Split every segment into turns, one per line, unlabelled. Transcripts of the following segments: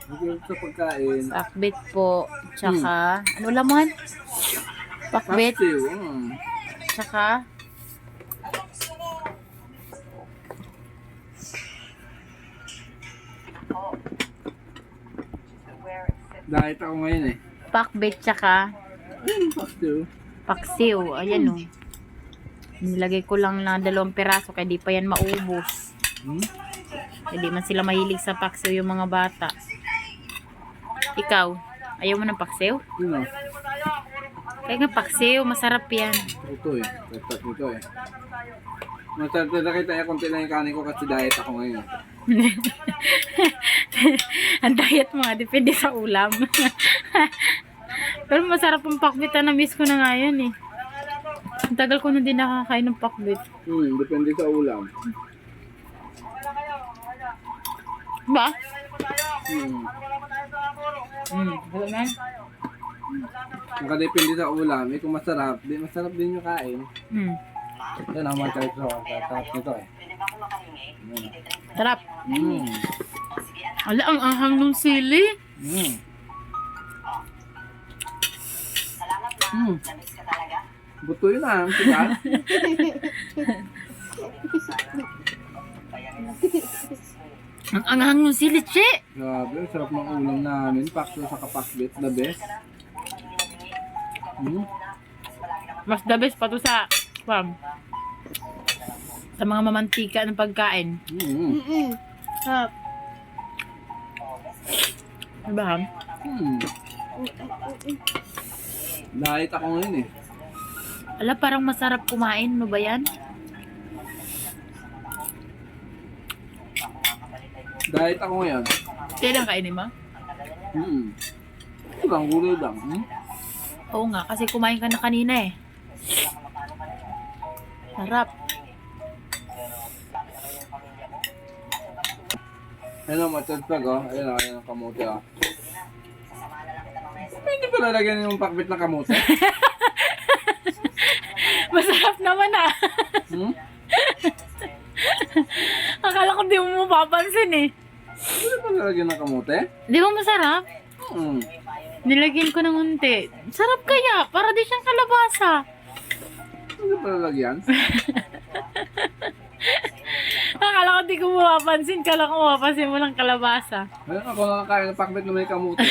Hindi sa pagkain.
Pakbit po. Tsaka, ano laman? Pakbit.
Paksiw.
Tsaka,
Diet ako ngayon eh.
pakbit tsaka,
Paksiw.
paksiw. Ayan o. Nilagay ko lang na 2 piraso kaya di pa yan maubos. Hindi man sila mahilig sa paksiw yung mga bata. Ikaw, ayaw mo ng paksiw?
Yun o.
Kaya nga paksiw, masarap yan.
Ito eh. Ito eh. Nakita niya konti lang yung kanin ko kasi diet ako ngayon.
Ang diet mo nga, depende sa ulam. Pero masarap ang pakbit, na-miss ko na nga yan eh. Ang tagal ko na din nakakain ng pakbit.
Depende sa ulam.
Ba?
Wala na? Nakadepende sa ulam. Eh kung masarap, di masarap din yung kain. Yan ang mga types ako. Sarap nito eh.
Sarap. Ala, ang ahang ng sili.
Buto yun ah. Sigat.
Ang anghang ng sili, che.
Grabe, ang sarap ng ulam namin. Pakso sa kapakbit, the best.
Mas the best pa to sa mga mamantika ng pagkain. Sarap. Diba, Ham?
Diet ako ngayon eh.
Ala, parang masarap kumain. Ano ba yan?
Diet ako ngayon.
Kailan kainin mo?
Ito lang, gulay lang.
Oo nga, kasi kumain ka na kanina eh. Sarap.
Ayun ang matagpag oh. Ayun ang kamote oh. Hindi pa lalagyan yung pakbit na kamote?
Masarap naman ah. Akala ko di mo mapapansin eh.
Hindi pa lalagyan ng kamote?
Di ba masarap? Nilagyan ko ng unti. Sarap kaya, para di siyang kalabasa.
Hindi pa lalagyan?
Akala ko di ko mapapansin. Kala ko mapapansin mo lang kalabasa.
Ayun ako nakakain ng pakbit na may kamote.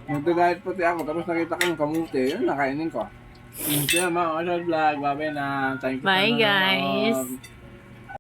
Nagda-diet pati ako tapos nakita ko yung kamote. Yun, nakainin ko. Yun mga vlog. Bye-bye na. Thank you.
Bye guys.